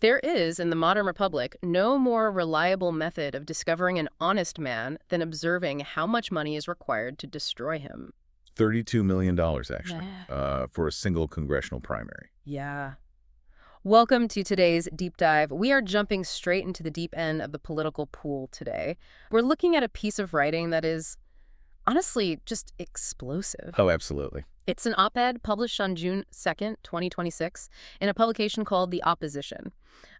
There is, in the modern republic, no more reliable method of discovering an honest man than observing how much money is required to destroy him. $32 million, actually, Nah. for a single congressional primary. Yeah. Welcome to today's deep dive. We are jumping straight into the deep end of the political pool today. We're looking at a piece of writing that is, honestly, just explosive. Oh, absolutely. It's an op-ed published on June 2nd, 2026, in a publication called The Opposition.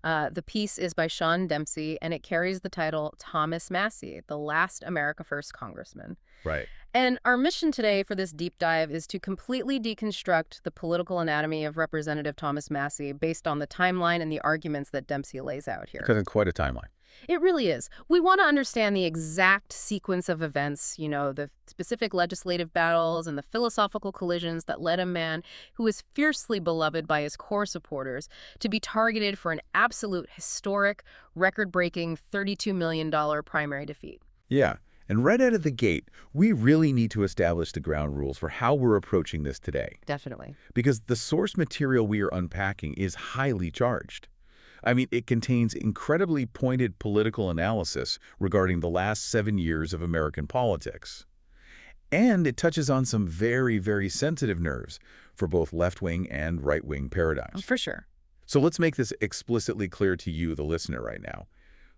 The piece is by Sean Dempsey, and it carries the title Thomas Massie, the Last America First Congressman. Right. And our mission today for this deep dive is to completely deconstruct the political anatomy of Representative Thomas Massie based on the timeline and the arguments that Dempsey lays out here. Because it's quite a timeline. It really is. We want to understand the exact sequence of events, the specific legislative battles and the philosophical collisions that led a man who is fiercely beloved by his core supporters to be targeted for an absolute historic, record-breaking $32 million primary defeat. Yeah. And right out of the gate, we really need to establish the ground rules for how we're approaching this today. Definitely. Because the source material we are unpacking is highly charged. I mean, it contains incredibly pointed political analysis regarding the last 7 years of American politics. And it touches on some very, very sensitive nerves for both left-wing and right-wing paradigms. For sure. So let's make this explicitly clear to you, the listener, right now.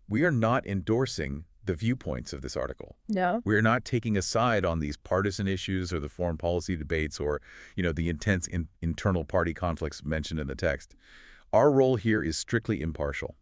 We are not endorsing the viewpoints of this article. No. We are not taking a side on these partisan issues or the foreign policy debates or, the intense internal party conflicts mentioned in the text. Our role here is strictly impartial.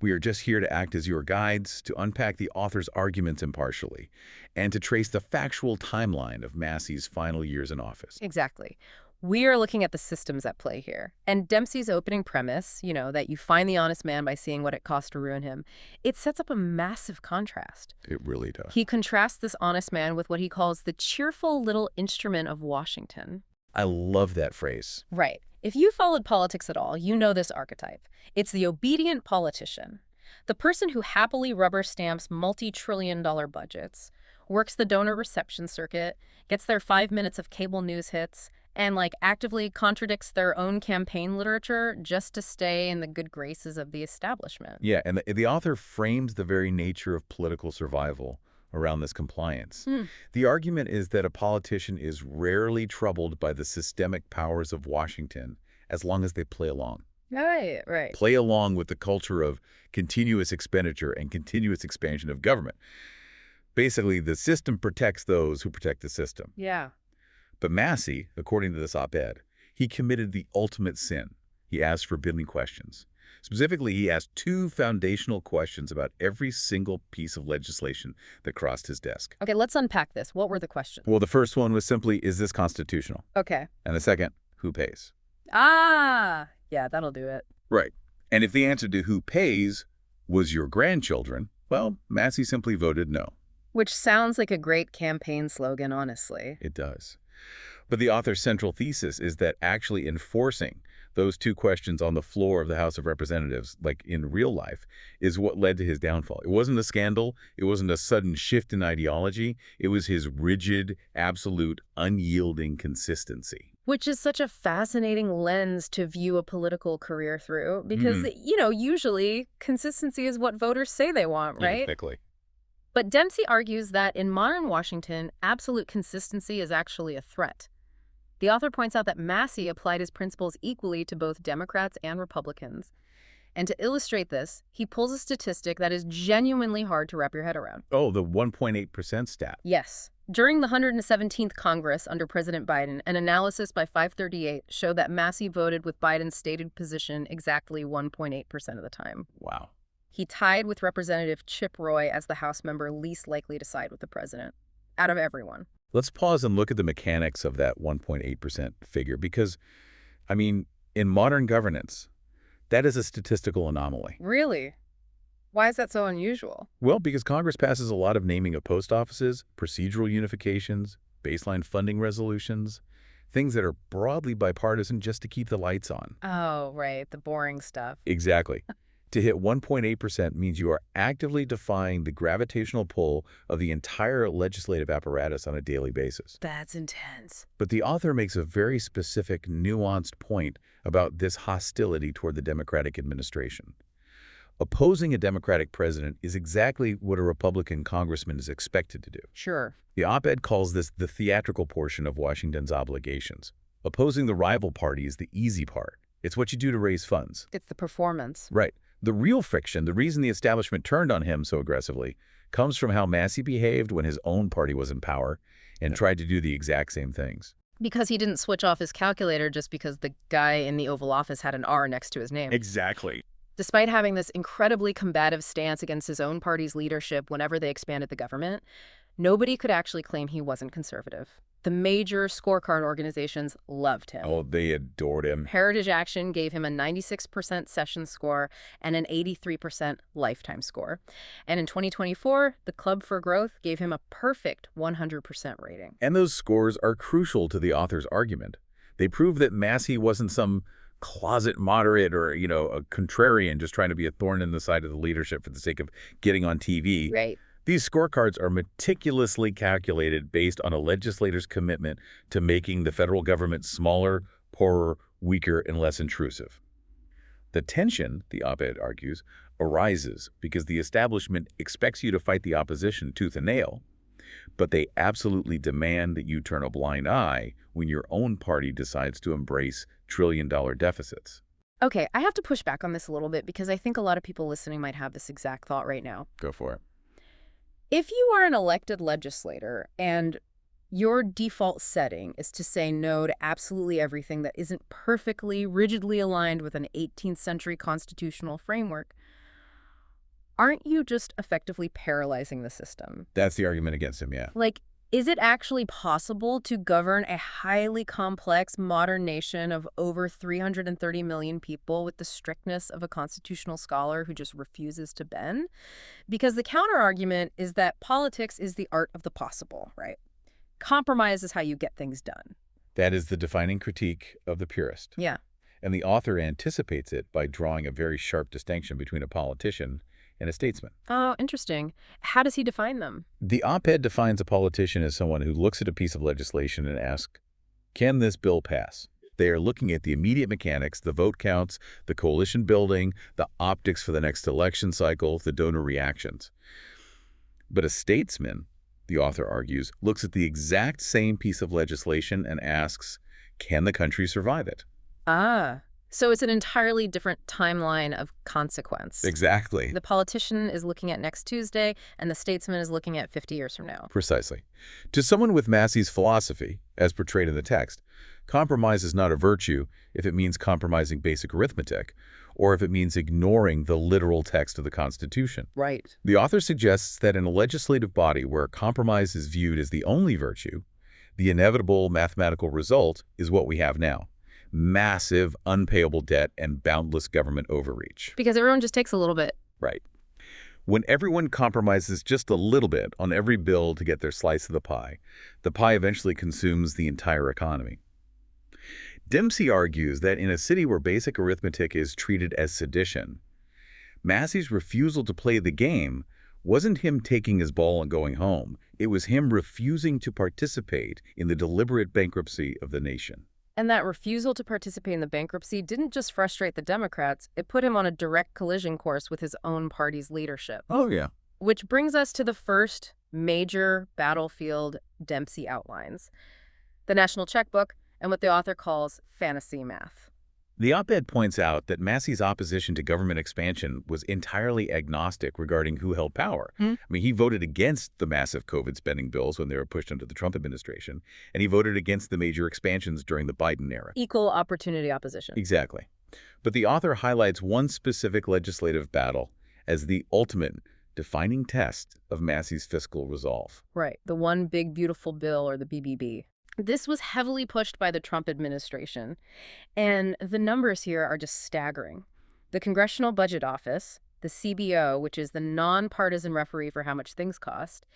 We are just here to act as your guides, to unpack the author's arguments impartially, and to trace the factual timeline of Massie's final years in office. Exactly. We are looking at the systems at play here. And Dempsey's opening premise, that you find the honest man by seeing what it costs to ruin him, it sets up a massive contrast. It really does. He contrasts this honest man with what he calls the cheerful little instrument of Washington. I love that phrase. Right. If you followed politics at all, you know this archetype. It's the obedient politician. The person who happily rubber stamps multi-trillion-dollar budgets, works the donor reception circuit, gets their 5 minutes of cable news hits, and actively contradicts their own campaign literature just to stay in the good graces of the establishment. Yeah, and the author frames the very nature of political survival around this compliance. The argument is that a politician is rarely troubled by the systemic powers of Washington as long as they play along. Right. Play along with the culture of continuous expenditure and continuous expansion of government. Basically, the system protects those who protect the system. Yeah. But Massie, according to this op-ed, he committed the ultimate sin. He asked forbidden questions. Specifically, he asked 2 foundational questions about every single piece of legislation that crossed his desk. Okay, let's unpack this. What were the questions? Well, the first one was simply, is this constitutional? Okay. And the second, who pays? Yeah, that'll do it. Right. And if the answer to who pays was your grandchildren, well, Massie simply voted no. Which sounds like a great campaign slogan, honestly. It does. But the author's central thesis is that actually enforcing those 2 questions on the floor of the House of Representatives, like in real life, is what led to his downfall. It wasn't a scandal. It wasn't a sudden shift in ideology. It was his rigid, absolute, unyielding consistency. Which is such a fascinating lens to view a political career through because, usually consistency is what voters say they want, right? Yeah, thickly. But Dempsey argues that in modern Washington, absolute consistency is actually a threat. The author points out that Massie applied his principles equally to both Democrats and Republicans. And to illustrate this, he pulls a statistic that is genuinely hard to wrap your head around. Oh, the 1.8% stat. Yes. During the 117th Congress under President Biden, an analysis by 538 showed that Massie voted with Biden's stated position exactly 1.8% of the time. Wow. He tied with Representative Chip Roy as the House member least likely to side with the president, out of everyone. Let's pause and look at the mechanics of that 1.8% figure because, in modern governance, that is a statistical anomaly. Really? Why is that so unusual? Well, because Congress passes a lot of naming of post offices, procedural unifications, baseline funding resolutions, things that are broadly bipartisan just to keep the lights on. Oh, right. The boring stuff. Exactly. To hit 1.8% means you are actively defying the gravitational pull of the entire legislative apparatus on a daily basis. That's intense. But the author makes a very specific, nuanced point about this hostility toward the Democratic administration. Opposing a Democratic president is exactly what a Republican congressman is expected to do. Sure. The op-ed calls this the theatrical portion of Washington's obligations. Opposing the rival party is the easy part. It's what you do to raise funds. It's the performance. Right. The real friction, the reason the establishment turned on him so aggressively, comes from how Massie behaved when his own party was in power and tried to do the exact same things. Because he didn't switch off his calculator just because the guy in the Oval Office had an R next to his name. Exactly. Despite having this incredibly combative stance against his own party's leadership whenever they expanded the government, nobody could actually claim he wasn't conservative. The major scorecard organizations loved him. Oh, they adored him. Heritage Action gave him a 96% session score and an 83% lifetime score. And in 2024, the Club for Growth gave him a perfect 100% rating. And those scores are crucial to the author's argument. They prove that Massie wasn't some closet moderate or, a contrarian just trying to be a thorn in the side of the leadership for the sake of getting on TV. Right. These scorecards are meticulously calculated based on a legislator's commitment to making the federal government smaller, poorer, weaker, and less intrusive. The tension, the op-ed argues, arises because the establishment expects you to fight the opposition tooth and nail, but they absolutely demand that you turn a blind eye when your own party decides to embrace trillion-dollar deficits. Okay, I have to push back on this a little bit because I think a lot of people listening might have this exact thought right now. Go for it. If you are an elected legislator and your default setting is to say no to absolutely everything that isn't perfectly, rigidly aligned with an 18th century constitutional framework, aren't you just effectively paralyzing the system? That's the argument against him, yeah. Like, is it actually possible to govern a highly complex modern nation of over 330 million people with the strictness of a constitutional scholar who just refuses to bend? Because the counterargument is that politics is the art of the possible, right? Compromise is how you get things done. That is the defining critique of the purist. Yeah. And the author anticipates it by drawing a very sharp distinction between a politician and a statesman. Oh, interesting. How does he define them? The op-ed defines a politician as someone who looks at a piece of legislation and asks, can this bill pass? They are looking at the immediate mechanics, the vote counts, the coalition building, the optics for the next election cycle, the donor reactions. But a statesman, the author argues, looks at the exact same piece of legislation and asks, can the country survive it? Ah. So it's an entirely different timeline of consequence. Exactly. The politician is looking at next Tuesday, and the statesman is looking at 50 years from now. Precisely. To someone with Massie's philosophy, as portrayed in the text, compromise is not a virtue if it means compromising basic arithmetic, or if it means ignoring the literal text of the Constitution. Right. The author suggests that in a legislative body where compromise is viewed as the only virtue, the inevitable mathematical result is what we have now. Massive, unpayable debt and boundless government overreach. Because everyone just takes a little bit. Right. When everyone compromises just a little bit on every bill to get their slice of the pie eventually consumes the entire economy. Dempsey argues that in a city where basic arithmetic is treated as sedition, Massie's refusal to play the game wasn't him taking his ball and going home. It was him refusing to participate in the deliberate bankruptcy of the nation. And that refusal to participate in the bankruptcy didn't just frustrate the Democrats, it put him on a direct collision course with his own party's leadership. Oh, yeah. Which brings us to the first major battlefield Dempsey outlines, the National Checkbook and what the author calls fantasy math. The op-ed points out that Massie's opposition to government expansion was entirely agnostic regarding who held power. I mean, he voted against the massive COVID spending bills when they were pushed under the Trump administration, and he voted against the major expansions during the Biden era. Equal opportunity opposition. Exactly. But the author highlights one specific legislative battle as the ultimate defining test of Massie's fiscal resolve. Right. The One Big Beautiful Bill, or the BBB. This was heavily pushed by the Trump administration, and the numbers here are just staggering. The Congressional Budget Office, the CBO, which is the nonpartisan referee for how much things cost,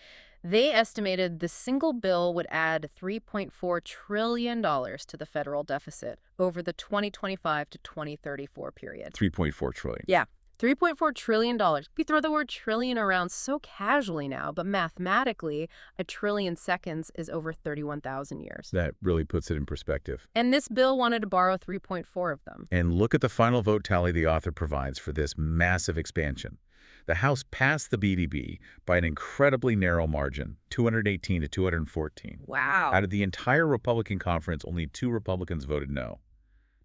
they estimated the single bill would add $3.4 trillion to the federal deficit over the 2025 to 2034 period. $3.4 trillion. Yeah. $3.4 trillion. We throw the word trillion around so casually now, but mathematically, a trillion seconds is over 31,000 years. That really puts it in perspective. And this bill wanted to borrow 3.4 of them. And look at the final vote tally the author provides for this massive expansion. The House passed the BBB by an incredibly narrow margin, 218 to 214. Wow. Out of the entire Republican conference, only 2 Republicans voted no.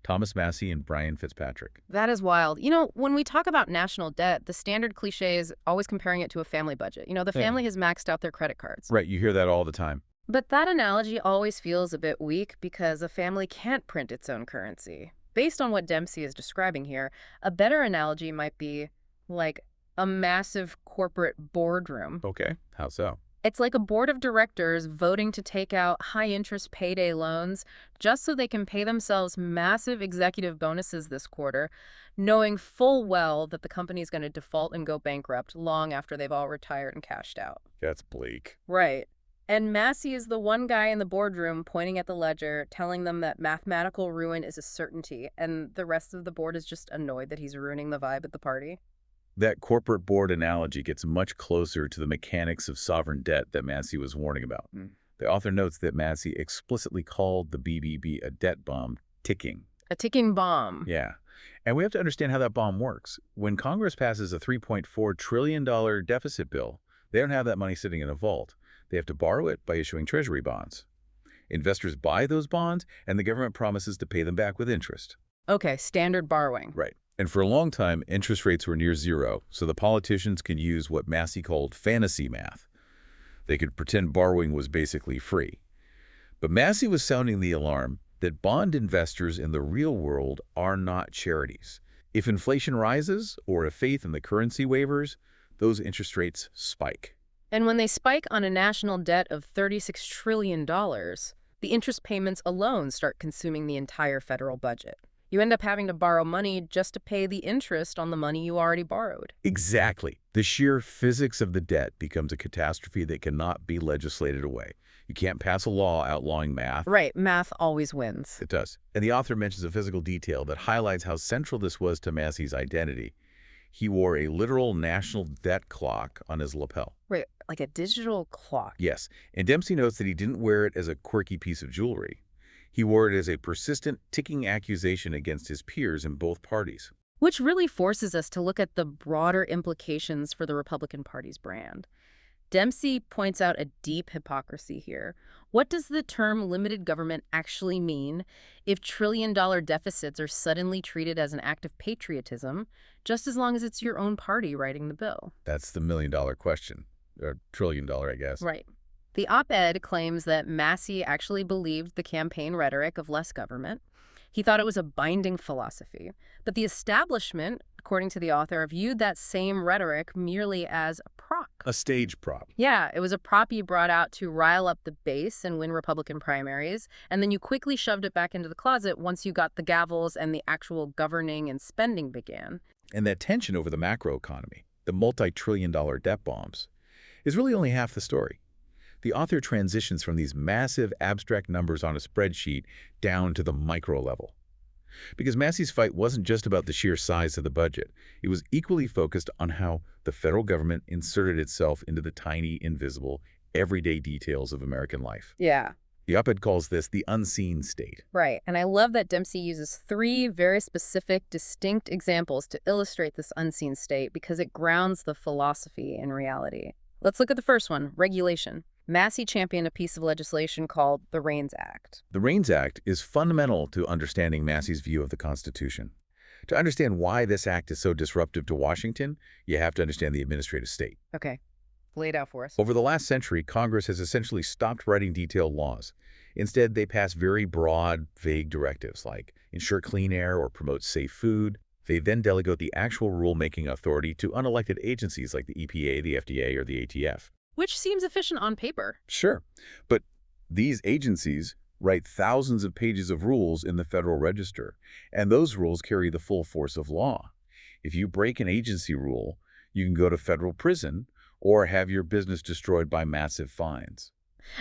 Thomas Massie and Brian Fitzpatrick. That is wild. When we talk about national debt, the standard cliche is always comparing it to a family budget. The family has maxed out their credit cards. Right, you hear that all the time. But that analogy always feels a bit weak because a family can't print its own currency. Based on what Dempsey is describing here, a better analogy might be like a massive corporate boardroom. Okay, how so? It's like a board of directors voting to take out high-interest payday loans just so they can pay themselves massive executive bonuses this quarter, knowing full well that the company is going to default and go bankrupt long after they've all retired and cashed out. That's bleak. Right. And Massie is the one guy in the boardroom pointing at the ledger, telling them that mathematical ruin is a certainty, and the rest of the board is just annoyed that he's ruining the vibe at the party. That corporate board analogy gets much closer to the mechanics of sovereign debt that Massie was warning about. The author notes that Massie explicitly called the BBB a debt bomb ticking. A ticking bomb. Yeah. And we have to understand how that bomb works. When Congress passes a $3.4 trillion deficit bill, they don't have that money sitting in a vault. They have to borrow it by issuing treasury bonds. Investors buy those bonds, and the government promises to pay them back with interest. Okay, standard borrowing. Right. And for a long time, interest rates were near zero, so the politicians could use what Massie called fantasy math. They could pretend borrowing was basically free. But Massie was sounding the alarm that bond investors in the real world are not charities. If inflation rises or if faith in the currency wavers, those interest rates spike. And when they spike on a national debt of $36 trillion, the interest payments alone start consuming the entire federal budget. You end up having to borrow money just to pay the interest on the money you already borrowed. Exactly. The sheer physics of the debt becomes a catastrophe that cannot be legislated away. You can't pass a law outlawing math. Right. Math always wins. It does. And the author mentions a physical detail that highlights how central this was to Massie's identity. He wore a literal national debt clock on his lapel. Right. Like a digital clock. Yes. And Dempsey notes that he didn't wear it as a quirky piece of jewelry. He wore it as a persistent, ticking accusation against his peers in both parties. Which really forces us to look at the broader implications for the Republican Party's brand. Dempsey points out a deep hypocrisy here. What does the term limited government actually mean if trillion-dollar deficits are suddenly treated as an act of patriotism, just as long as it's your own party writing the bill? That's the million-dollar question. Or trillion-dollar, I guess. Right. The op-ed claims that Massie actually believed the campaign rhetoric of less government. He thought it was a binding philosophy. But the establishment, according to the author, viewed that same rhetoric merely as a prop. A stage prop. Yeah, it was a prop you brought out to rile up the base and win Republican primaries, and then you quickly shoved it back into the closet once you got the gavels and the actual governing and spending began. And that tension over the macroeconomy, the multi-trillion-dollar debt bombs, is really only half the story. The author transitions from these massive abstract numbers on a spreadsheet down to the micro level. Because Massie's fight wasn't just about the sheer size of the budget. It was equally focused on how the federal government inserted itself into the tiny, invisible, everyday details of American life. Yeah. The op-ed calls this the unseen state. Right. And I love that Dempsey uses 3 very specific, distinct examples to illustrate this unseen state because it grounds the philosophy in reality. Let's look at the first one, regulation. Massie championed a piece of legislation called the RINO Act. The RINO Act is fundamental to understanding Massie's view of the Constitution. To understand why this act is so disruptive to Washington, you have to understand the administrative state. Okay, lay it out for us. Over the last century, Congress has essentially stopped writing detailed laws. Instead, they pass very broad, vague directives like ensure clean air or promote safe food. They then delegate the actual rulemaking authority to unelected agencies like the EPA, the FDA, or the ATF. Which seems efficient on paper. Sure, but these agencies write thousands of pages of rules in the Federal Register, and those rules carry the full force of law. If you break an agency rule, you can go to federal prison or have your business destroyed by massive fines.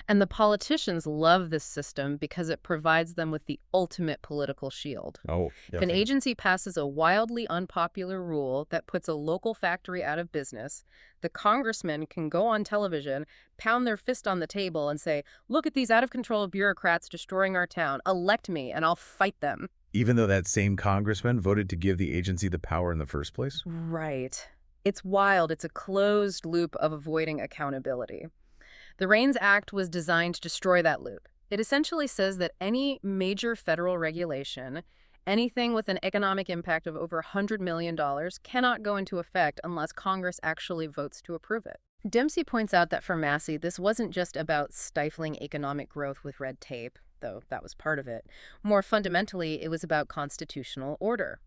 And the politicians love this system because it provides them with the ultimate political shield. Oh, If an okay. agency passes a wildly unpopular rule that puts a local factory out of business, the congressman can go on television, pound their fist on the table, and say, "Look at these out-of-control bureaucrats destroying our town. Elect me, and I'll fight them." Even though that same congressman voted to give the agency the power in the first place? Right. It's wild. It's a closed loop of avoiding accountability. The REINS Act was designed to destroy that loop. It essentially says that any major federal regulation, anything with an economic impact of over $100 million, cannot go into effect unless Congress actually votes to approve it. Dempsey points out that for Massie, this wasn't just about stifling economic growth with red tape, though that was part of it. More fundamentally, it was about constitutional order.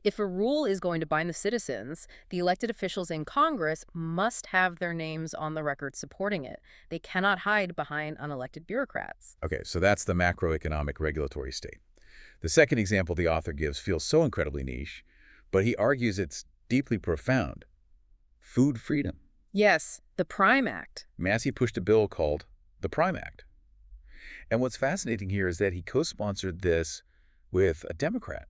If a rule is going to bind the citizens, the elected officials in Congress must have their names on the record supporting it. They cannot hide behind unelected bureaucrats. Okay, so that's the macroeconomic regulatory state. The second example the author gives feels so incredibly niche, but he argues it's deeply profound. Food freedom. Yes, the Prime Act. Massie pushed a bill called the Prime Act. And what's fascinating here is that he co-sponsored this with a Democrat,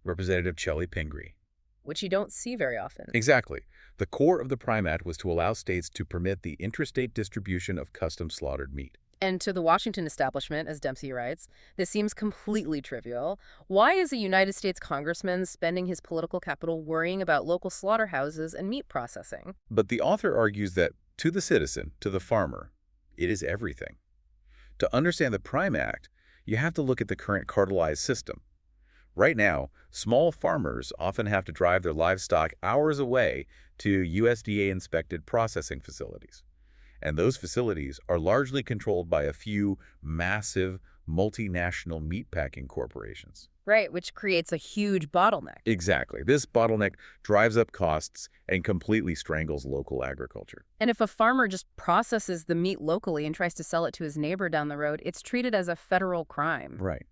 Representative Chellie Pingree. Which you don't see very often. Exactly. The core of the Prime Act was to allow states to permit the interstate distribution of custom slaughtered meat. And to the Washington establishment, as Dempsey writes, this seems completely trivial. Why is a United States congressman spending his political capital worrying about local slaughterhouses and meat processing? But the author argues that to the citizen, to the farmer, it is everything. To understand the Prime Act, you have to look at the current cartelized system. Right now, small farmers often have to drive their livestock hours away to USDA-inspected processing facilities. And those facilities are largely controlled by a few massive multinational meatpacking corporations. Right, which creates a huge bottleneck. Exactly. This bottleneck drives up costs and completely strangles local agriculture. And if a farmer just processes the meat locally and tries to sell it to his neighbor down the road, it's treated as a federal crime. Right.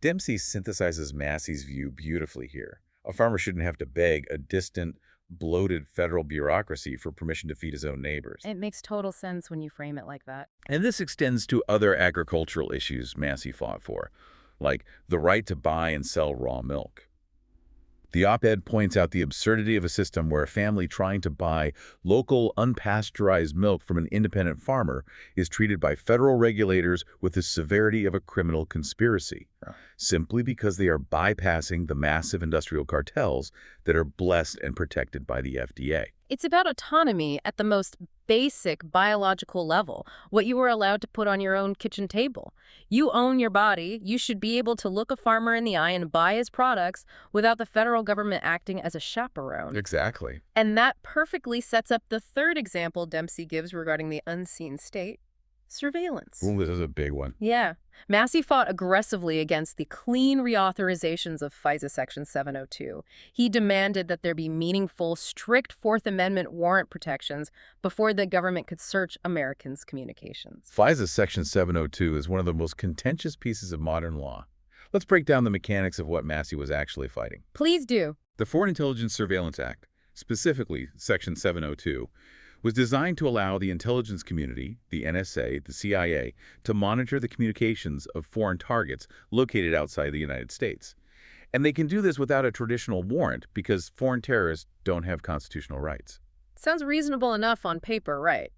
Dempsey synthesizes Massie's view beautifully here. A farmer shouldn't have to beg a distant, bloated federal bureaucracy for permission to feed his own neighbors. It makes total sense when you frame it like that. And this extends to other agricultural issues Massie fought for, like the right to buy and sell raw milk. The op-ed points out the absurdity of a system where a family trying to buy local, unpasteurized milk from an independent farmer is treated by federal regulators with the severity of a criminal conspiracy, simply because they are bypassing the massive industrial cartels that are blessed and protected by the FDA. It's about autonomy at the most basic biological level, what you are allowed to put on your own kitchen table. You own your body. You should be able to look a farmer in the eye and buy his products without the federal government acting as a chaperone. Exactly. And that perfectly sets up the third example Dempsey gives regarding the unseen state: surveillance. Ooh, this is a big one. Yeah. Massie fought aggressively against the clean reauthorizations of FISA Section 702. He demanded that there be meaningful, strict Fourth Amendment warrant protections before the government could search Americans' communications. FISA Section 702 is one of the most contentious pieces of modern law. Let's break down the mechanics of what Massie was actually fighting. Please do. The Foreign Intelligence Surveillance Act, specifically Section 702, was designed to allow the intelligence community, the NSA, the CIA, to monitor the communications of foreign targets located outside the United States. And they can do this without a traditional warrant because foreign terrorists don't have constitutional rights. Sounds reasonable enough on paper, right?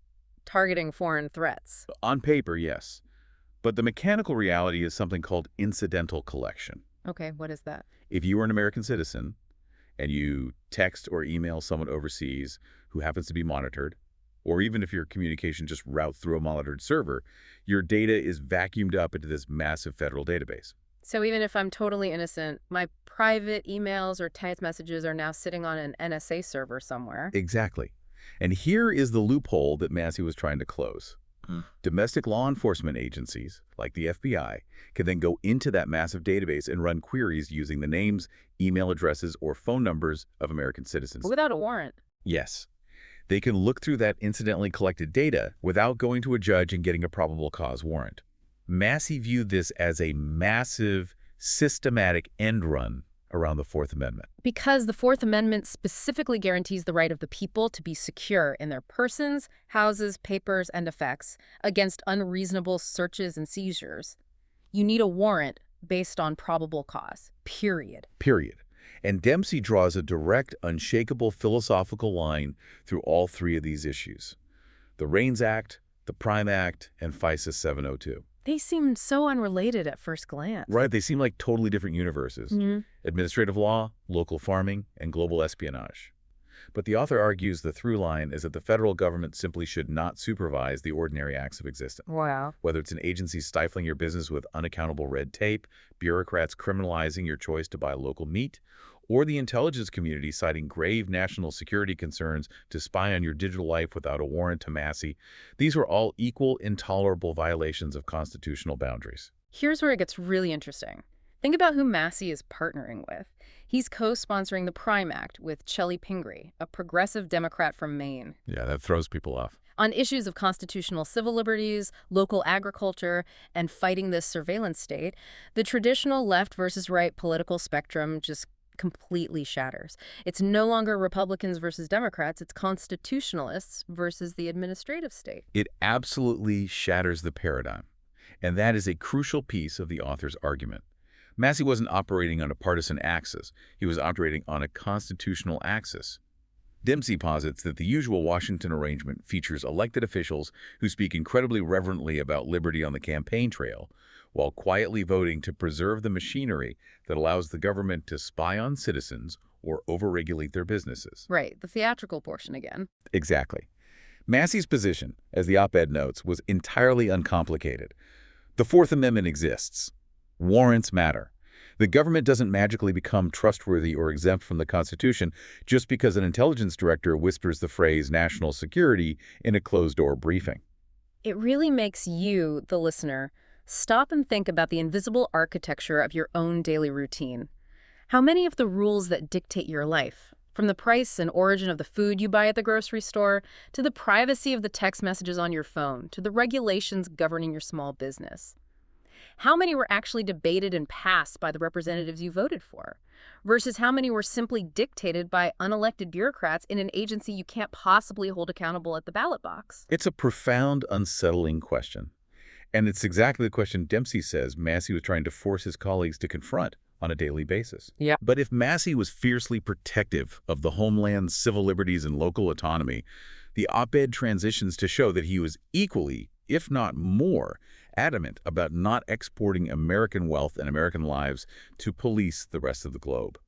Targeting foreign threats. On paper, yes. But the mechanical reality is something called incidental collection. Okay, what is that? If you are an American citizen and you text or email someone overseas who happens to be monitored, or even if your communication just routes through a monitored server, your data is vacuumed up into this massive federal database. So even if I'm totally innocent, my private emails or text messages are now sitting on an NSA server somewhere. Exactly. And here is the loophole that Massie was trying to close. Domestic law enforcement agencies, like the FBI, can then go into that massive database and run queries using the names, email addresses, or phone numbers of American citizens. Without a warrant. Yes. They can look through that incidentally collected data without going to a judge and getting a probable cause warrant. Massie viewed this as a massive, systematic end run around the Fourth Amendment. Because the Fourth Amendment specifically guarantees the right of the people to be secure in their persons, houses, papers, and effects against unreasonable searches and seizures. You need a warrant based on probable cause, period. Period. And Dempsey draws a direct, unshakable philosophical line through all three of these issues: the Reins Act, the Prime Act, and FISA 702. They seemed so unrelated at first glance. Right, they seem like totally different universes. Administrative law, local farming, and global espionage. But the author argues the through line is that the federal government simply should not supervise the ordinary acts of existence. Wow. Whether it's an agency stifling your business with unaccountable red tape, bureaucrats criminalizing your choice to buy local meat, or the intelligence community citing grave national security concerns to spy on your digital life without a warrant to Massie, these were all equal, intolerable violations of constitutional boundaries. Here's where it gets really interesting. Think about who Massie is partnering with. He's co-sponsoring the Prime Act with Chellie Pingree, a progressive Democrat from Maine. Yeah, that throws people off. On issues of constitutional civil liberties, local agriculture, and fighting this surveillance state, the traditional left versus right political spectrum just completely shatters. It's no longer Republicans versus Democrats, it's constitutionalists versus the administrative state. It absolutely shatters the paradigm. And that is a crucial piece of the author's argument. Massie wasn't operating on a partisan axis. He was operating on a constitutional axis. Dempsey posits that the usual Washington arrangement features elected officials who speak incredibly reverently about liberty on the campaign trail, while quietly voting to preserve the machinery that allows the government to spy on citizens or overregulate their businesses. Right, the theatrical portion again. Exactly. Massie's position, as the op-ed notes, was entirely uncomplicated. The Fourth Amendment exists. Warrants matter. The government doesn't magically become trustworthy or exempt from the Constitution just because an intelligence director whispers the phrase national security in a closed-door briefing. It really makes you, the listener, stop and think about the invisible architecture of your own daily routine. How many of the rules that dictate your life, from the price and origin of the food you buy at the grocery store, to the privacy of the text messages on your phone, to the regulations governing your small business, how many were actually debated and passed by the representatives you voted for, versus how many were simply dictated by unelected bureaucrats in an agency you can't possibly hold accountable at the ballot box? It's a profound, unsettling question. And it's exactly the question Dempsey says Massie was trying to force his colleagues to confront on a daily basis. Yeah. But if Massie was fiercely protective of the homeland's civil liberties and local autonomy, the op-ed transitions to show that he was equally, if not more, adamant about not exporting American wealth and American lives to police the rest of the globe.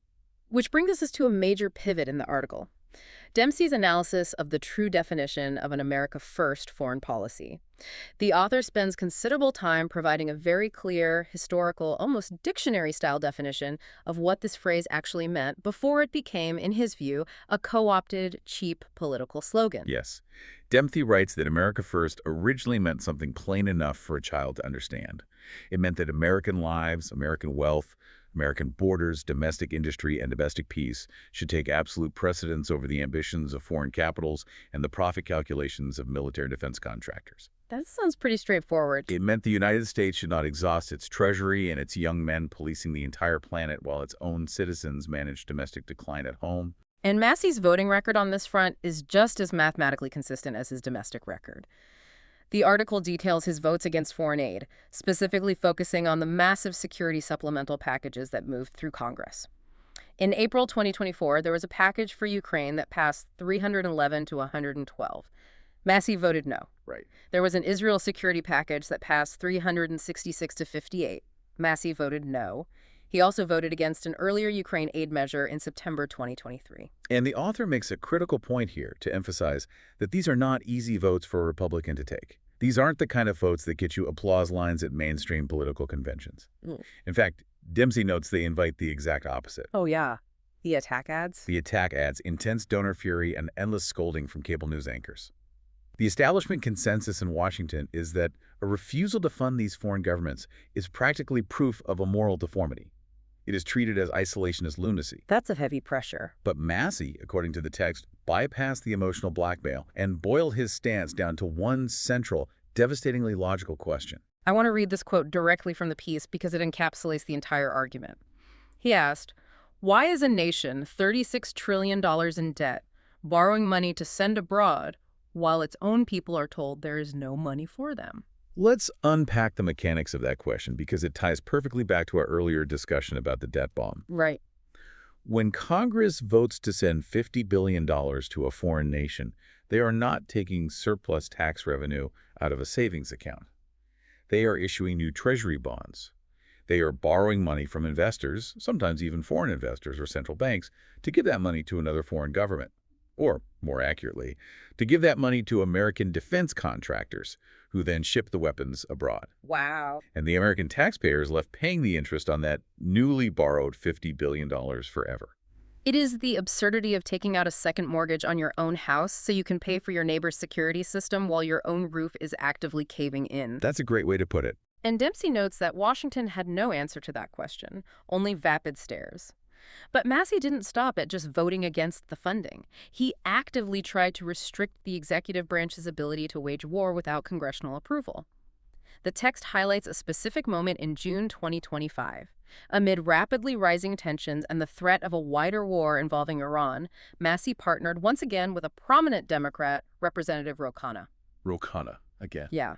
Which brings us to a major pivot in the article. Dempsey's analysis of the true definition of an America First foreign policy. The author spends considerable time providing a very clear, historical, almost dictionary-style definition of what this phrase actually meant before it became, in his view, a co-opted, cheap political slogan. Yes. Dempsey writes that America First originally meant something plain enough for a child to understand. It meant that American lives, American wealth, American borders, domestic industry, and domestic peace should take absolute precedence over the ambitions of foreign capitals and the profit calculations of military defense contractors. That sounds pretty straightforward. It meant the United States should not exhaust its treasury and its young men policing the entire planet while its own citizens manage domestic decline at home. And Massie's voting record on this front is just as mathematically consistent as his domestic record. The article details his votes against foreign aid, specifically focusing on the massive security supplemental packages that moved through Congress. In April 2024, there was a package for Ukraine that passed 311 to 112. Massie voted no. Right. There was an Israel security package that passed 366 to 58. Massie voted no. He also voted against an earlier Ukraine aid measure in September 2023. And the author makes a critical point here to emphasize that these are not easy votes for a Republican to take. These aren't the kind of votes that get you applause lines at mainstream political conventions. In fact, Dempsey notes they invite the exact opposite. Oh, yeah. The attack ads? The attack ads, intense donor fury, and endless scolding from cable news anchors. The establishment consensus in Washington is that a refusal to fund these foreign governments is practically proof of a moral deformity. It is treated as isolationist lunacy. That's a heavy pressure. But Massie, according to the text, bypassed the emotional blackmail and boiled his stance down to one central, devastatingly logical question. I want to read this quote directly from the piece because it encapsulates the entire argument. He asked, Why is a nation $36 trillion in debt borrowing money to send abroad while its own people are told there is no money for them? Let's unpack the mechanics of that question because it ties perfectly back to our earlier discussion about the debt bomb. Right. When Congress votes to send $50 billion to a foreign nation, they are not taking surplus tax revenue out of a savings account. They are issuing new treasury bonds. They are borrowing money from investors, sometimes even foreign investors or central banks, to give that money to another foreign government. Or, more accurately, to give that money to American defense contractors, who then ship the weapons abroad. Wow. And the American taxpayer is left paying the interest on that newly borrowed $50 billion forever. It is the absurdity of taking out a second mortgage on your own house so you can pay for your neighbor's security system while your own roof is actively caving in. That's a great way to put it. And Dempsey notes that Washington had no answer to that question, only vapid stares. But Massie didn't stop at just voting against the funding. He actively tried to restrict the executive branch's ability to wage war without congressional approval. The text highlights a specific moment in June 2025. Amid rapidly rising tensions and the threat of a wider war involving Iran, Massie partnered once again with a prominent Democrat, Representative Ro Khanna. Again. Yeah.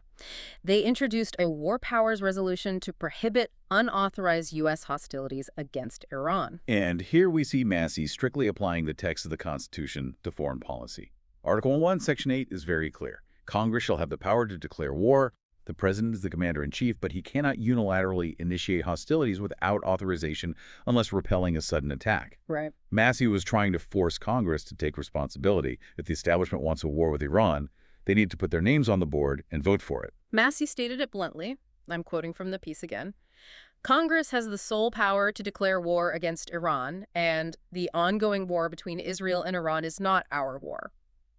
They introduced a war powers resolution to prohibit unauthorized U.S. hostilities against Iran. And here we see Massie strictly applying the text of the Constitution to foreign policy. Article 1, Section 8 is very clear. Congress shall have the power to declare war. The president is the commander-in-chief, but he cannot unilaterally initiate hostilities without authorization unless repelling a sudden attack. Right. Massie was trying to force Congress to take responsibility. If the establishment wants a war with Iran, they need to put their names on the board and vote for it. Massie stated it bluntly. I'm quoting from the piece again. Congress has the sole power to declare war against Iran, and the ongoing war between Israel and Iran is not our war.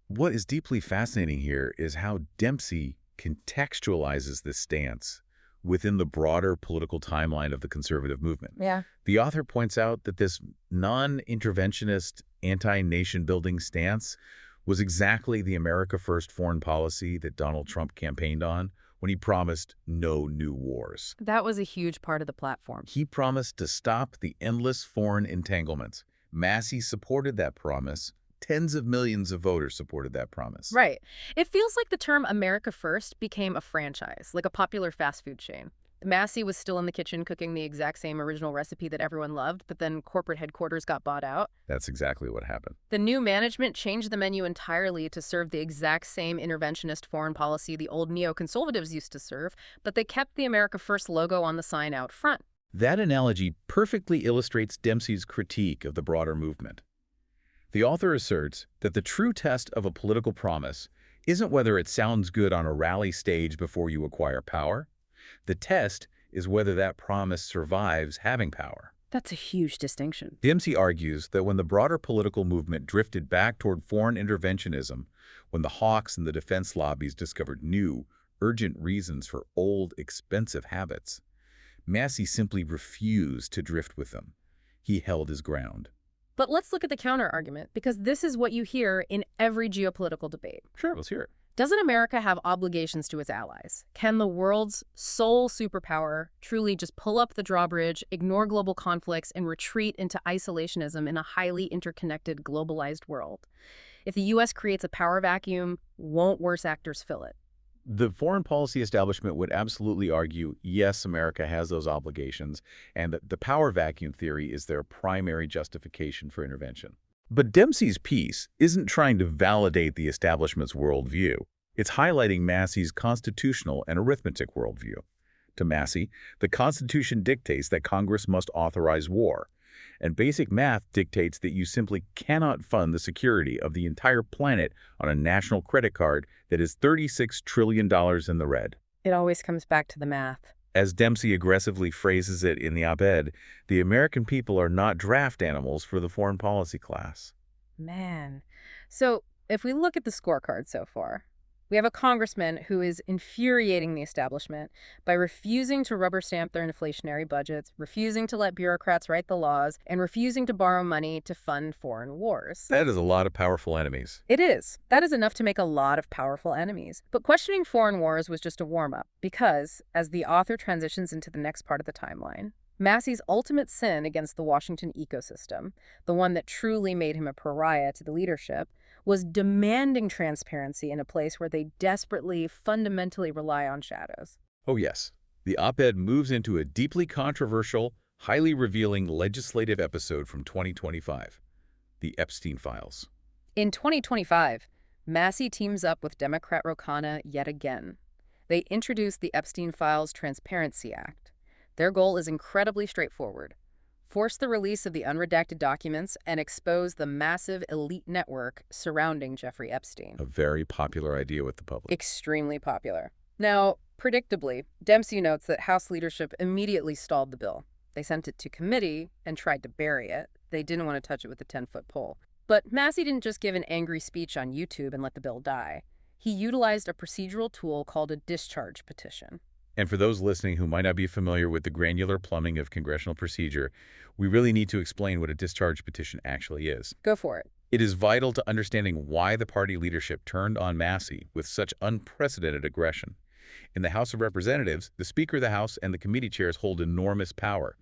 What is deeply fascinating here is how Dempsey contextualizes this stance within the broader political timeline of the conservative movement. Yeah. The author points out that this non-interventionist, anti-nation-building stance was exactly the America First foreign policy that Donald Trump campaigned on when he promised no new wars. That was a huge part of the platform. He promised to stop the endless foreign entanglements. Massie supported that promise. Tens of millions of voters supported that promise. Right. It feels like the term America First became a franchise, like a popular fast food chain. Massie was still in the kitchen cooking the exact same original recipe that everyone loved, but then corporate headquarters got bought out. That's exactly what happened. The new management changed the menu entirely to serve the exact same interventionist foreign policy the old neoconservatives used to serve, but they kept the America First logo on the sign out front. That analogy perfectly illustrates Dempsey's critique of the broader movement. The author asserts that the true test of a political promise isn't whether it sounds good on a rally stage before you acquire power. The test is whether that promise survives having power. That's a huge distinction. Dempsey argues that when the broader political movement drifted back toward foreign interventionism, when the hawks and the defense lobbies discovered new, urgent reasons for old, expensive habits, Massie simply refused to drift with them. He held his ground. But let's look at the counter-argument, because this is what you hear in every geopolitical debate. Sure, let's hear it. Doesn't America have obligations to its allies? Can the world's sole superpower truly just pull up the drawbridge, ignore global conflicts, and retreat into isolationism in a highly interconnected, globalized world? If the U.S. creates a power vacuum, won't worse actors fill it? The foreign policy establishment would absolutely argue, yes, America has those obligations, and that the power vacuum theory is their primary justification for intervention. But Dempsey's piece isn't trying to validate the establishment's worldview. It's highlighting Massie's constitutional and arithmetic worldview. To Massie, the Constitution dictates that Congress must authorize war, and basic math dictates that you simply cannot fund the security of the entire planet on a national credit card that is $36 trillion in the red. It always comes back to the math. As Dempsey aggressively phrases it in the op-ed, the American people are not draft animals for the foreign policy class. Man. So if we look at the scorecard so far, we have a congressman who is infuriating the establishment by refusing to rubber stamp their inflationary budgets, refusing to let bureaucrats write the laws, and refusing to borrow money to fund foreign wars. That is a lot of powerful enemies. It is. That is enough to make a lot of powerful enemies. But questioning foreign wars was just a warm-up because, as the author transitions into the next part of the timeline, Massey's ultimate sin against the Washington ecosystem, the one that truly made him a pariah to the leadership, was demanding transparency in a place where they desperately, fundamentally rely on shadows. Oh yes, the op-ed moves into a deeply controversial, highly revealing legislative episode from 2025, the Epstein files. In 2025, Massey teams up with Democrat Ro Khanna yet again. They introduced the Epstein Files Transparency Act. Their goal is incredibly straightforward: force the release of the unredacted documents and expose the massive elite network surrounding Jeffrey Epstein. A very popular idea with the public. Extremely popular. Now, predictably, Dempsey notes that House leadership immediately stalled the bill. They sent it to committee and tried to bury it. They didn't want to touch it with a 10-foot pole. But Massey didn't just give an angry speech on YouTube and let the bill die. He utilized a procedural tool called a discharge petition. And for those listening who might not be familiar with the granular plumbing of congressional procedure, we really need to explain what a discharge petition actually is. Go for it. It is vital to understanding why the party leadership turned on Massie with such unprecedented aggression. In the House of Representatives, the Speaker of the House and the committee chairs hold enormous power.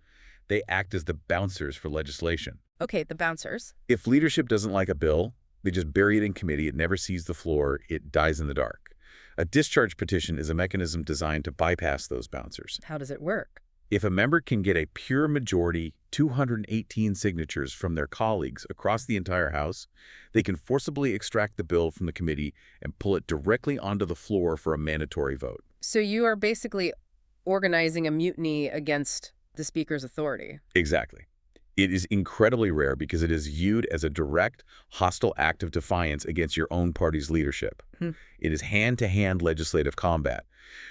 They act as the bouncers for legislation. Okay, the bouncers. If leadership doesn't like a bill, they just bury it in committee. It never sees the floor. It dies in the dark. A discharge petition is a mechanism designed to bypass those bouncers. How does it work? If a member can get a pure majority, 218 signatures from their colleagues across the entire House, they can forcibly extract the bill from the committee and pull it directly onto the floor for a mandatory vote. So you are basically organizing a mutiny against the Speaker's authority. Exactly. It is incredibly rare because it is viewed as a direct, hostile act of defiance against your own party's leadership. It is hand-to-hand legislative combat.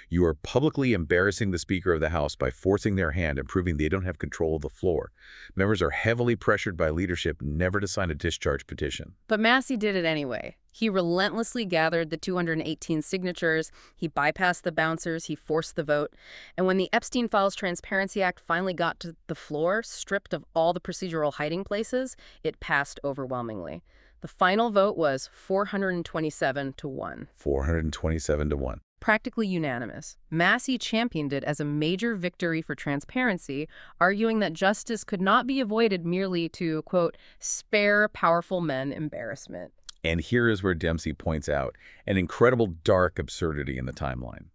You are publicly embarrassing the Speaker of the House by forcing their hand and proving they don't have control of the floor. Members are heavily pressured by leadership never to sign a discharge petition. But Massey did it anyway. He relentlessly gathered the 218 signatures, he bypassed the bouncers, he forced the vote. And when the Epstein Files Transparency Act finally got to the floor, stripped of all the procedural hiding places, it passed overwhelmingly. The final vote was 427 to 1. 427 to 1. Practically unanimous. Massey championed it as a major victory for transparency, arguing that justice could not be avoided merely to, quote, spare powerful men embarrassment. And here is where Dempsey points out an incredible dark absurdity in the timeline.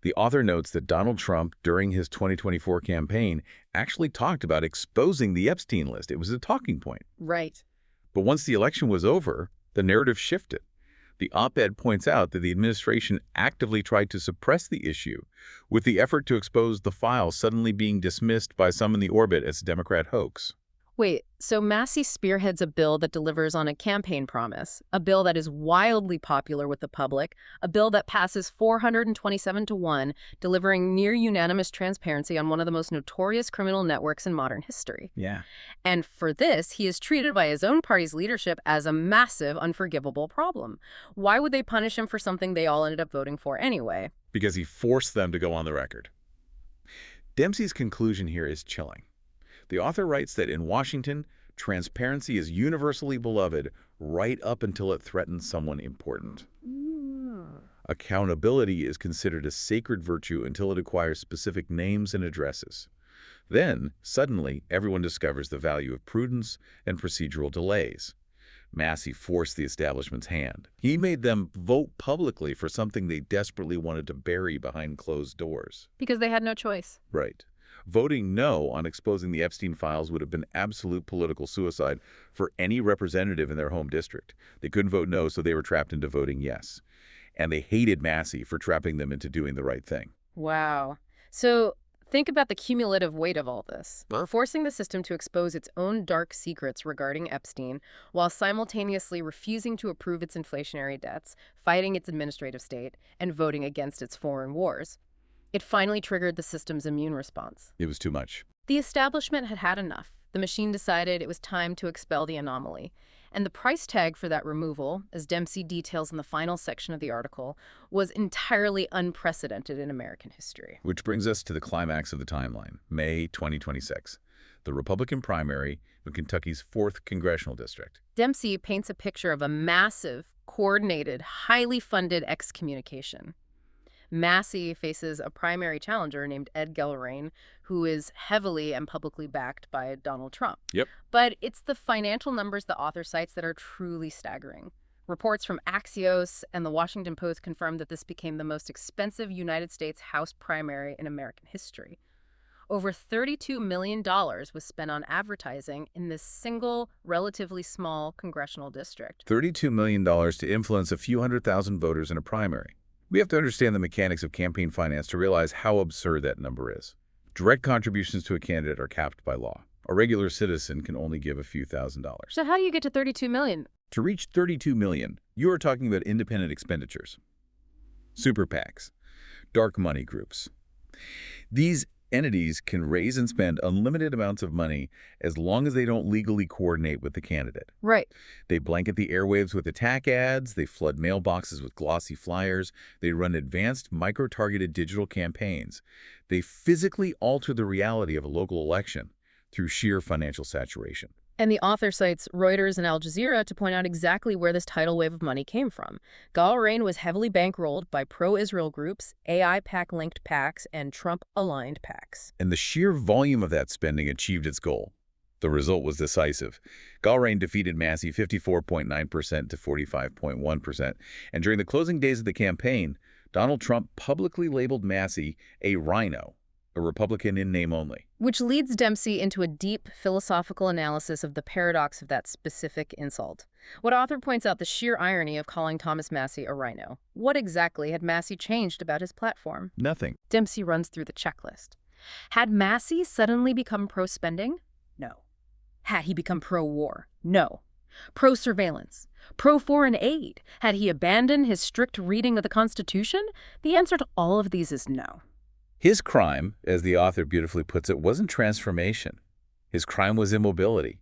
The author notes that Donald Trump, during his 2024 campaign, actually talked about exposing the Epstein list. It was a talking point. Right. But once the election was over, the narrative shifted. The op-ed points out that the administration actively tried to suppress the issue, with the effort to expose the files suddenly being dismissed by some in the orbit as a Democrat hoax. Wait, so Massey spearheads a bill that delivers on a campaign promise, a bill that is wildly popular with the public, a bill that passes 427 to 1, delivering near-unanimous transparency on one of the most notorious criminal networks in modern history. Yeah. And for this, he is treated by his own party's leadership as a massive, unforgivable problem. Why would they punish him for something they all ended up voting for anyway? Because he forced them to go on the record. Dempsey's conclusion here is chilling. The author writes that in Washington, transparency is universally beloved right up until it threatens someone important. Accountability is considered a sacred virtue until it acquires specific names and addresses. Then, suddenly, everyone discovers the value of prudence and procedural delays. Massie forced the establishment's hand. He made them vote publicly for something they desperately wanted to bury behind closed doors. Because they had no choice. Right. Voting no on exposing the Epstein files would have been absolute political suicide for any representative in their home district. They couldn't vote no, so they were trapped into voting yes. And they hated Massie for trapping them into doing the right thing. Wow. So think about the cumulative weight of all this. Forcing the system to expose its own dark secrets regarding Epstein while simultaneously refusing to approve its inflationary debts, fighting its administrative state, and voting against its foreign wars. It finally triggered the system's immune response. It was too much. The establishment had had enough. The machine decided it was time to expel the anomaly. And the price tag for that removal, as Dempsey details in the final section of the article, was entirely unprecedented in American history. Which brings us to the climax of the timeline, May 2026, the Republican primary in Kentucky's 4th congressional district. Dempsey paints a picture of a massive, coordinated, highly funded excommunication. Massie faces a primary challenger named Ed Gelrain, who is heavily and publicly backed by Donald Trump. Yep. But it's the financial numbers the author cites that are truly staggering. Reports from Axios and the Washington Post confirmed that this became the most expensive United States House primary in American history. Over $32 million was spent on advertising in this single, relatively small congressional district. $32 million to influence a few 100,000 voters in a primary. We have to understand the mechanics of campaign finance to realize how absurd that number is. Direct contributions to a candidate are capped by law. A regular citizen can only give a few $1,000s. So how do you get to $32 million? To reach $32 million, you are talking about independent expenditures, super PACs, dark money groups. These entities can raise and spend unlimited amounts of money as long as they don't legally coordinate with the candidate. Right. They blanket the airwaves with attack ads, they flood mailboxes with glossy flyers, they run advanced micro-targeted digital campaigns. They physically alter the reality of a local election through sheer financial saturation. And the author cites Reuters and Al Jazeera to point out exactly where this tidal wave of money came from. Gelrain was heavily bankrolled by pro-Israel groups, AI PAC-linked PACs, and Trump-aligned PACs. And the sheer volume of that spending achieved its goal. The result was decisive. Gelrain defeated Massie 54.9% to 45.1%. And during the closing days of the campaign, Donald Trump publicly labeled Massie a RINO, a Republican in name only. Which leads Dempsey into a deep philosophical analysis of the paradox of that specific insult. What author points out the sheer irony of calling Thomas Massie a RINO. What exactly had Massie changed about his platform? Nothing. Dempsey runs through the checklist. Had Massie suddenly become pro-spending? No. Had he become pro-war? No. Pro-surveillance? Pro-foreign aid? Had he abandoned his strict reading of the Constitution? The answer to all of these is no. His crime, as the author beautifully puts it, wasn't transformation. His crime was immobility.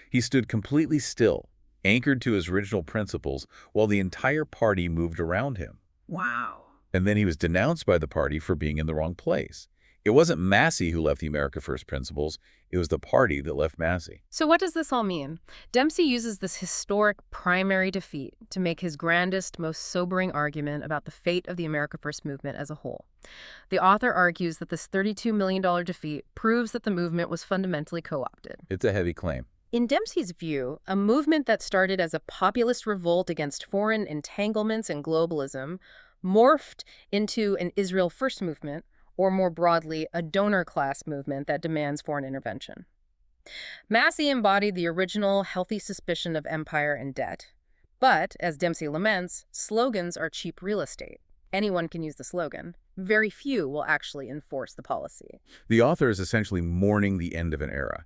He stood completely still, anchored to his original principles, while the entire party moved around him. Wow. And then he was denounced by the party for being in the wrong place. It wasn't Massie who left the America First principles. It was the party that left Massie. So what does this all mean? Dempsey uses this historic primary defeat to make his grandest, most sobering argument about the fate of the America First movement as a whole. The author argues that this $32 million defeat proves that the movement was fundamentally co-opted. It's a heavy claim. In Dempsey's view, a movement that started as a populist revolt against foreign entanglements and globalism morphed into an Israel First movement, or more broadly, a donor-class movement that demands foreign intervention. Massie embodied the original healthy suspicion of empire and debt. But, as Dempsey laments, slogans are cheap real estate. Anyone can use the slogan. Very few will actually enforce the policy. The author is essentially mourning the end of an era.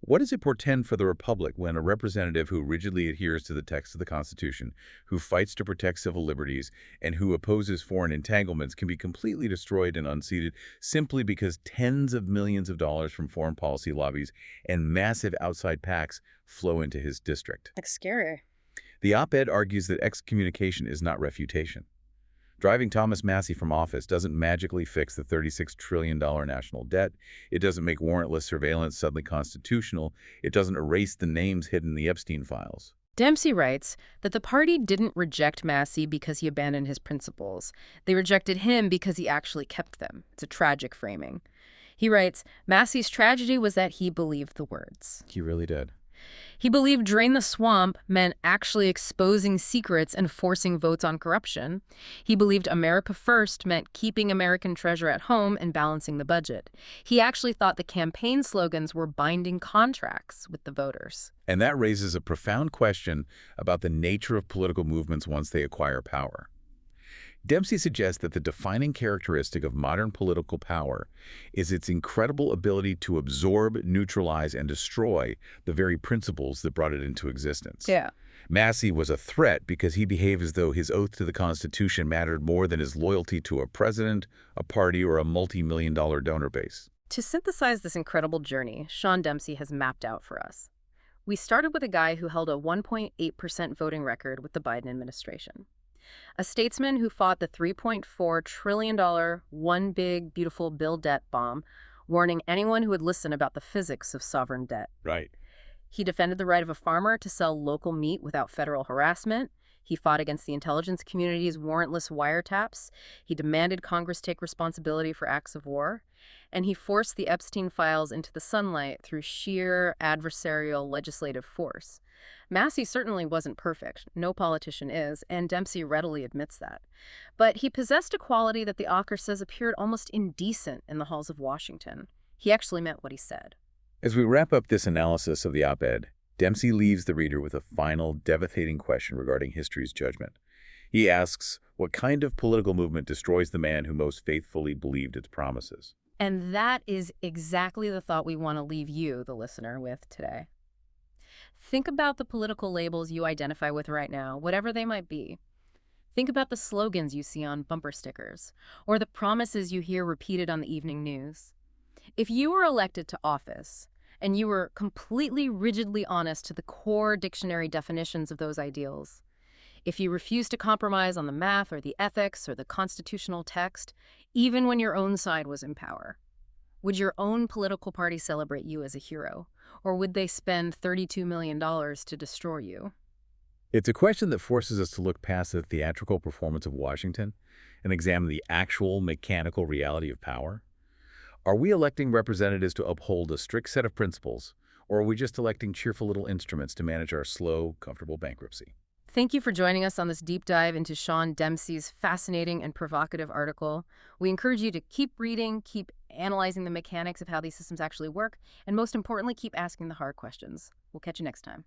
What does it portend for the Republic when a representative who rigidly adheres to the text of the Constitution, who fights to protect civil liberties, and who opposes foreign entanglements can be completely destroyed and unseated simply because tens of millions of dollars from foreign policy lobbies and massive outside PACs flow into his district? That's scary. The op-ed argues that excommunication is not refutation. Driving Thomas Massie from office doesn't magically fix the $36 trillion national debt. It doesn't make warrantless surveillance suddenly constitutional. It doesn't erase the names hidden in the Epstein files. Dempsey writes that the party didn't reject Massie because he abandoned his principles. They rejected him because he actually kept them. It's a tragic framing. He writes, Massie's tragedy was that he believed the words. He really did. He believed drain the swamp meant actually exposing secrets and forcing votes on corruption. He believed America First meant keeping American treasure at home and balancing the budget. He actually thought the campaign slogans were binding contracts with the voters. And that raises a profound question about the nature of political movements once they acquire power. Dempsey suggests that the defining characteristic of modern political power is its incredible ability to absorb, neutralize, and destroy the very principles that brought it into existence. Yeah. Massie was a threat because he behaved as though his oath to the Constitution mattered more than his loyalty to a president, a party, or a multi-million-dollar donor base. To synthesize this incredible journey, Sean Dempsey has mapped out for us. We started with a guy who held a 1.8% voting record with the Biden administration. A statesman who fought the $3.4 trillion one big, beautiful bill debt bomb, warning anyone who would listen about the physics of sovereign debt. Right. He defended the right of a farmer to sell local meat without federal harassment. He fought against the intelligence community's warrantless wiretaps. He demanded Congress take responsibility for acts of war. And he forced the Epstein files into the sunlight through sheer adversarial legislative force. Massie certainly wasn't perfect. No politician is, and Dempsey readily admits that. But he possessed a quality that the author says appeared almost indecent in the halls of Washington. He actually meant what he said. As we wrap up this analysis of the op-ed, Dempsey leaves the reader with a final, devastating question regarding history's judgment. He asks, what kind of political movement destroys the man who most faithfully believed its promises? And that is exactly the thought we want to leave you, the listener, with today. Think about the political labels you identify with right now, whatever they might be. Think about the slogans you see on bumper stickers, or the promises you hear repeated on the evening news. If you were elected to office, and you were completely rigidly honest to the core dictionary definitions of those ideals, if you refused to compromise on the math or the ethics or the constitutional text, even when your own side was in power, would your own political party celebrate you as a hero, or would they spend $32 million to destroy you? It's a question that forces us to look past the theatrical performance of Washington and examine the actual mechanical reality of power. Are we electing representatives to uphold a strict set of principles, or are we just electing cheerful little instruments to manage our slow, comfortable bankruptcy? Thank you for joining us on this deep dive into Sean Dempsey's fascinating and provocative article. We encourage you to keep reading, keep analyzing the mechanics of how these systems actually work, and most importantly, keep asking the hard questions. We'll catch you next time.